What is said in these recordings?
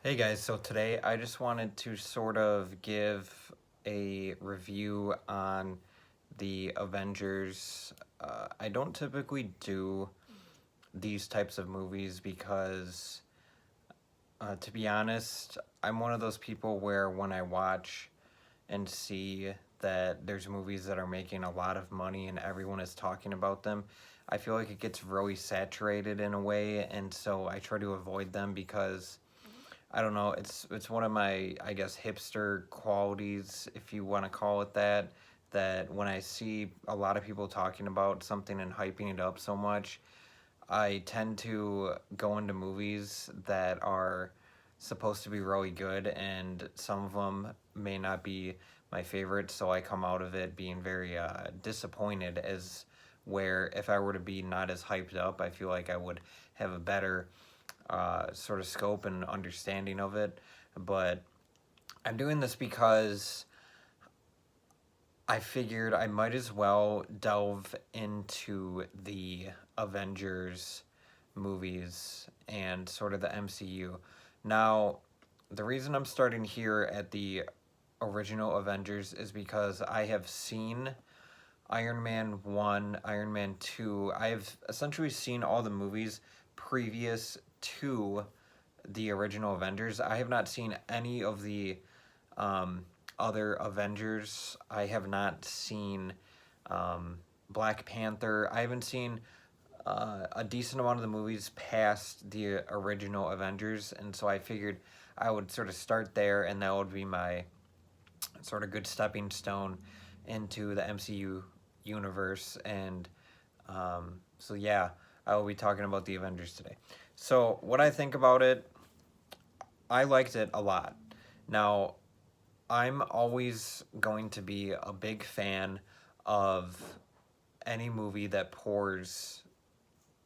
Hey guys, so today I just wanted to sort of give a review on the Avengers. I don't typically do these types of movies because, to be honest, I'm one of those people where when I watch and see that there's movies that are making a lot of money and everyone is talking about them, I feel like it gets really saturated in a way, and so I try to avoid them because I don't know. It's one of my, I guess, hipster qualities, if you want to call it that. That when I see a lot of people talking about something and hyping it up so much, I tend to go into movies that are supposed to be really good, and some of them may not be my favorite. So I come out of it being very disappointed. As where if I were to be not as hyped up, I feel like I would have a better sort of scope and understanding of it. But I'm doing this because I figured I might as well delve into the Avengers movies and sort of the MCU. Now, the reason I'm starting here at the original Avengers is because I have seen Iron Man 1, Iron Man 2. I have essentially seen all the movies previous to the original Avengers. I have not seen any of the um, other Avengers. I have not seen Black Panther. I haven't seen a decent amount of the movies past the original Avengers, and so I figured I would sort of start there, and that would be my sort of good stepping stone into the MCU universe. And so, yeah, I will be talking about the Avengers today. So, what I think about it, I liked it a lot. Now, I'm always going to be a big fan of any movie that pours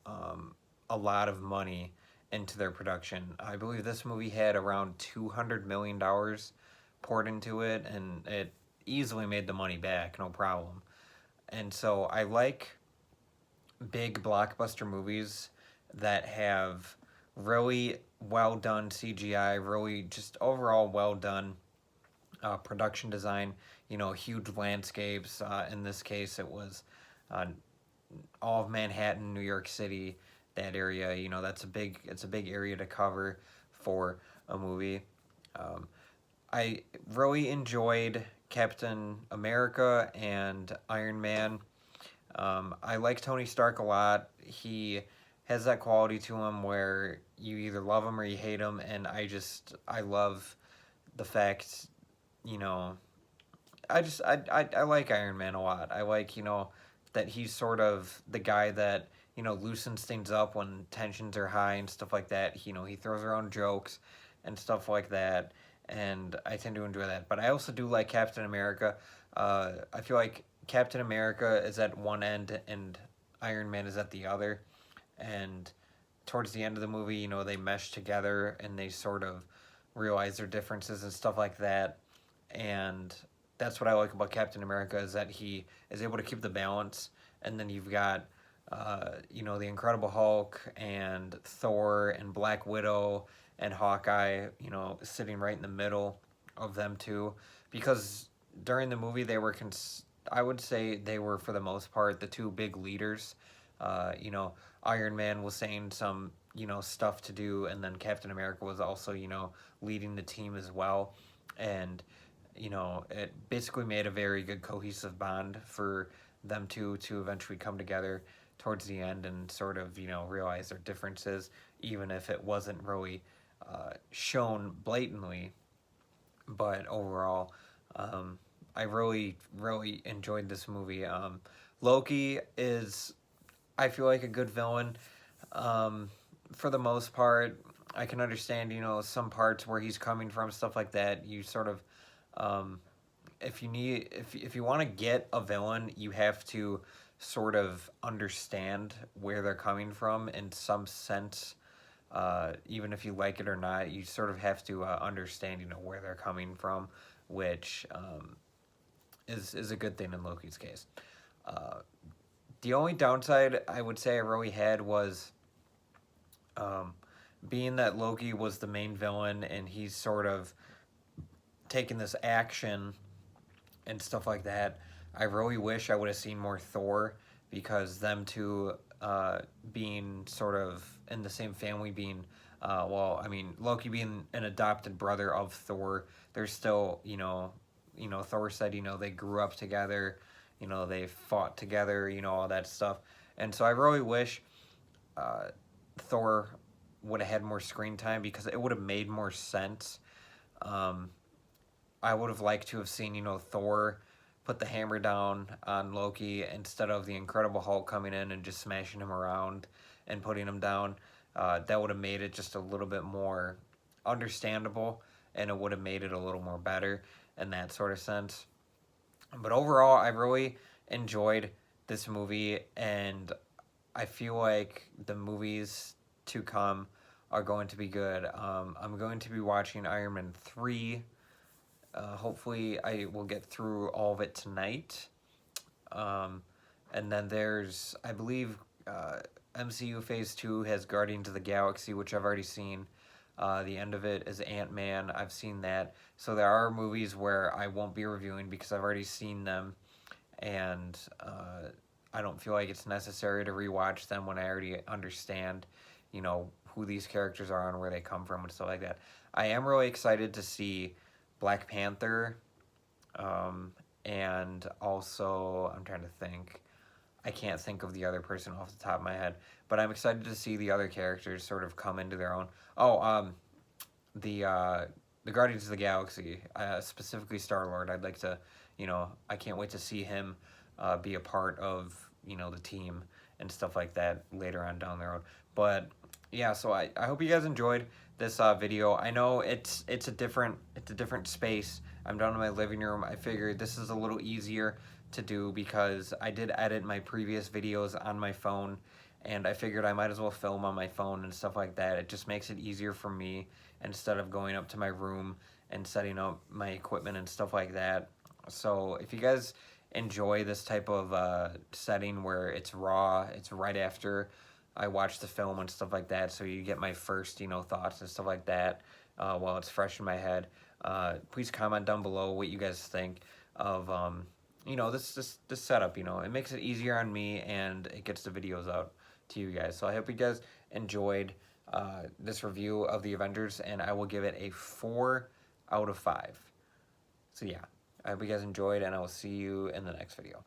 um, a lot of money into their production. I believe this movie had around $200 million poured into it, and it easily made the money back, no problem. And so I like big blockbuster movies that have really well done CGI, really just overall well done production design. You know, huge landscapes. In this case, it was uh, all of Manhattan, New York City, that area. You know, it's a big area to cover for a movie. Um, I really enjoyed Captain America and Iron Man. I like Tony Stark a lot. He has that quality to him where you either love him or you hate him, and I love the fact, you know, I like Iron Man a lot. I like, that he's sort of the guy that, loosens things up when tensions are high and stuff like that. He throws around jokes and stuff like that, and I tend to enjoy that. But I also do like Captain America. I feel like Captain America is at one end and Iron Man is at the other. And towards the end of the movie, they mesh together and they sort of realize their differences and stuff like that. And that's what I like about Captain America is that he is able to keep the balance. And then you've got, the Incredible Hulk and Thor and Black Widow and Hawkeye, sitting right in the middle of them two. Because during the movie, I would say they were, for the most part, the two big leaders. Iron Man was saying some, stuff to do, and then Captain America was also, leading the team as well. And it basically made a very good cohesive bond for them two to eventually come together towards the end and sort of, realize their differences, even if it wasn't really shown blatantly. But overall, I really, really enjoyed this movie. Loki is, I feel like, a good villain. Um, for the most part, I can understand, some parts where he's coming from, stuff like that. You sort of, um, if you want to get a villain, you have to sort of understand where they're coming from in some sense. Even if you like it or not, you sort of have to understand, where they're coming from, which is a good thing in Loki's case. Uh, the only downside I would say I really had was um, being that Loki was the main villain and he's sort of taking this action and stuff like that, I really wish I would have seen more Thor, because them two being sort of in the same family, being well, I mean, Loki being an adopted brother of Thor, there's still, Thor said, they grew up together, they fought together, all that stuff. And so I really wish uh, Thor would have had more screen time, because it would have made more sense. Um, I would have liked to have seen, Thor put the hammer down on Loki instead of the Incredible Hulk coming in and just smashing him around and putting him down. That would have made it just a little bit more understandable, and it would have made it a little more better in that sort of sense. But overall, I really enjoyed this movie, and I feel like the movies to come are going to be good. I'm going to be watching Iron Man 3. Hopefully, I will get through all of it tonight. And then there's, I believe, MCU Phase 2 has Guardians of the Galaxy, which I've already seen. The end of it is Ant-Man. I've seen that. So there are movies where I won't be reviewing because I've already seen them. And I don't feel like it's necessary to rewatch them when I already understand, who these characters are and where they come from and stuff like that. I am really excited to see Black Panther, and also I'm trying to think. I can't think of the other person off the top of my head, but I'm excited to see the other characters sort of come into their own. Oh, the Guardians of the Galaxy, specifically Star-Lord. I'd like to, I can't wait to see him be a part of, the team and stuff like that later on down the road. But yeah, so I hope you guys enjoyed this video. I know it's a different space. I'm down in my living room. I figured this is a little easier to do because I did edit my previous videos on my phone, and I figured I might as well film on my phone and stuff like that. It just makes it easier for me instead of going up to my room and setting up my equipment and stuff like that. So if you guys enjoy this type of setting where it's raw, it's right after I watch the film and stuff like that, so you get my first, thoughts and stuff like that while it's fresh in my head. Please comment down below what you guys think of, this setup. It makes it easier on me, and it gets the videos out to you guys. So I hope you guys enjoyed this review of the Avengers, and I will give it a 4 out of 5. So yeah, I hope you guys enjoyed, and I will see you in the next video.